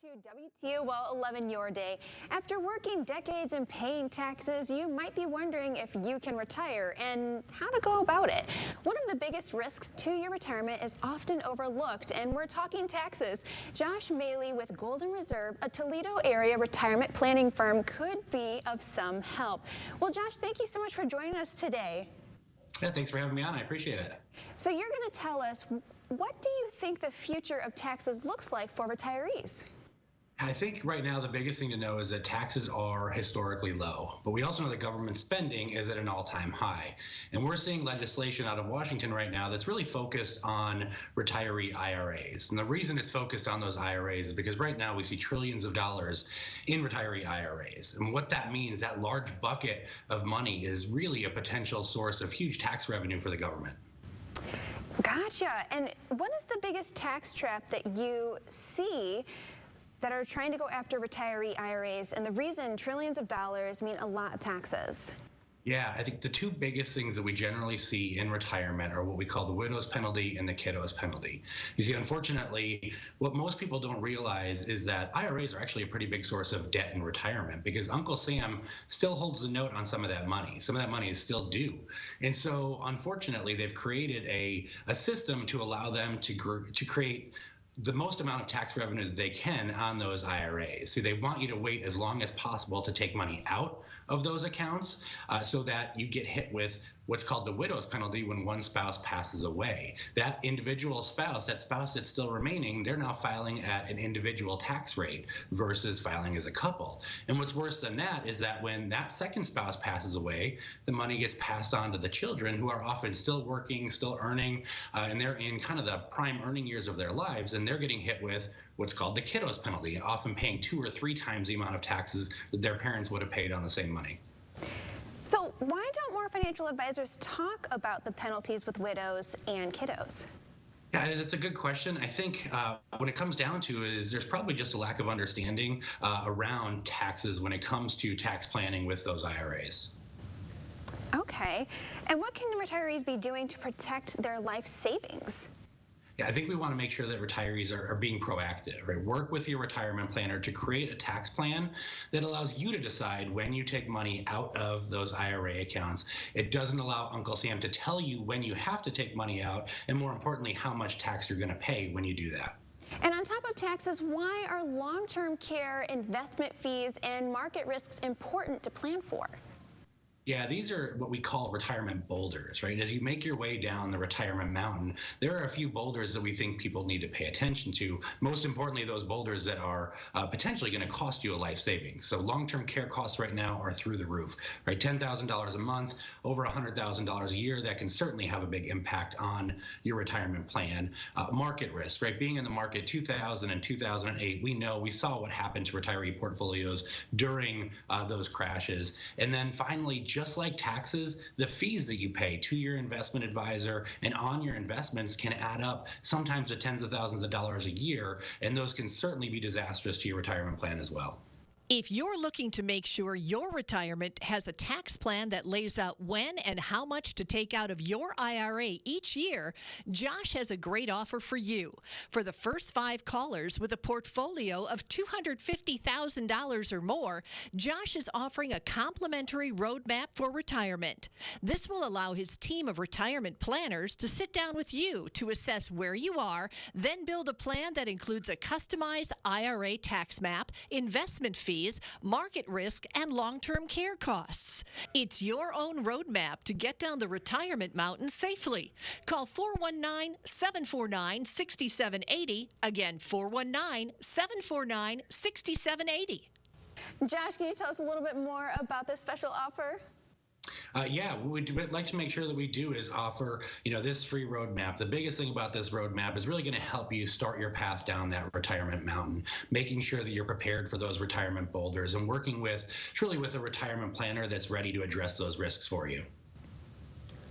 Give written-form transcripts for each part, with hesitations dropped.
to WTOL 11 Your Day. After working decades and paying taxes, you might be wondering if you can retire and how to go about it. One of the biggest risks to your retirement is often overlooked, and we're talking taxes. Josh Maley with GoldenReserve, a Toledo area retirement planning firm, could be of some help. Well, Josh, thank you so much for joining us today. Yeah, thanks for having me on. I appreciate it. So you're going to tell us, what do you think the future of taxes looks like for retirees? I think right now the biggest thing to know is that taxes are historically low, but we also know that government spending is at an all-time high. And we're seeing legislation out of Washington right now that's really focused on retiree IRAs. And the reason it's focused on those IRAs is because right now we see trillions of dollars in retiree IRAs. And what that means, that large bucket of money is really a potential source of huge tax revenue for the government. Gotcha. And what is the biggest tax trap that you see that are trying to go after retiree IRAs, and the reason trillions of dollars mean a lot of taxes? Yeah, I think the two biggest things that we generally see in retirement are what we call the widow's penalty and the kiddo's penalty. You see, unfortunately, what most people don't realize is that IRAs are actually a pretty big source of debt in retirement because Uncle Sam still holds the note on some of that money. Some of that money is still due. And so, unfortunately, they've created a system to allow them to create the most amount of tax revenue that they can on those IRAs. So they want you to wait as long as possible to take money out of those accounts so that you get hit with what's called the widow's penalty when one spouse passes away. That individual spouse, that spouse that's still remaining, they're now filing at an individual tax rate versus filing as a couple. And what's worse than that is that when that second spouse passes away, the money gets passed on to the children who are often still working, still earning, and they're in kind of the prime earning years of their lives, and they're getting hit with what's called the kiddo's penalty, often paying 2 or 3 times the amount of taxes that their parents would have paid on the same money. So why don't more financial advisors talk about the penalties with widows and kiddos? Yeah, that's a good question. I think when it comes down to it is there's probably just a lack of understanding around taxes when it comes to tax planning with those IRAs. Okay. And what can retirees be doing to protect their life savings? Yeah, I think we want to make sure that retirees are being proactive, right? Work with your retirement planner to create a tax plan that allows you to decide when you take money out of those IRA accounts. It doesn't allow Uncle Sam to tell you when you have to take money out, and more importantly, how much tax you're going to pay when you do that. And on top of taxes, why are long-term care, investment fees, and market risks important to plan for? Yeah, these are what we call retirement boulders, right? As you make your way down the retirement mountain, there are a few boulders that we think people need to pay attention to. Most importantly, those boulders that are potentially going to cost you a life savings. So long-term care costs right now are through the roof, right? $10,000 a month, over $100,000 a year. That can certainly have a big impact on your retirement plan. Market risk, right? Being in the market 2000 and 2008, we saw what happened to retiree portfolios during those crashes. And then finally, just like taxes, the fees that you pay to your investment advisor and on your investments can add up sometimes to tens of thousands of dollars a year, and those can certainly be disastrous to your retirement plan as well. If you're looking to make sure your retirement has a tax plan that lays out when and how much to take out of your IRA each year, Josh has a great offer for you. For the first 5 callers with a portfolio of $250,000 or more, Josh is offering a complimentary roadmap for retirement. This will allow his team of retirement planners to sit down with you to assess where you are, then build a plan that includes a customized IRA tax map, investment fees, market risk, and long-term care costs. It's your own roadmap to get down the retirement mountain safely. Call 419-749-6780. Again, 419-749-6780. Josh, can you tell us a little bit more about this special offer? Yeah, what we'd like to make sure that we do is offer, this free roadmap. The biggest thing about this roadmap is really going to help you start your path down that retirement mountain, making sure that you're prepared for those retirement boulders and working truly with a retirement planner that's ready to address those risks for you.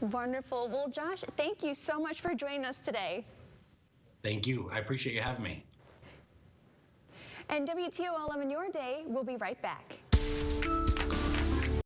Wonderful. Well, Josh, thank you so much for joining us today. Thank you. I appreciate you having me. And WTOL 11 Your Day will be right back.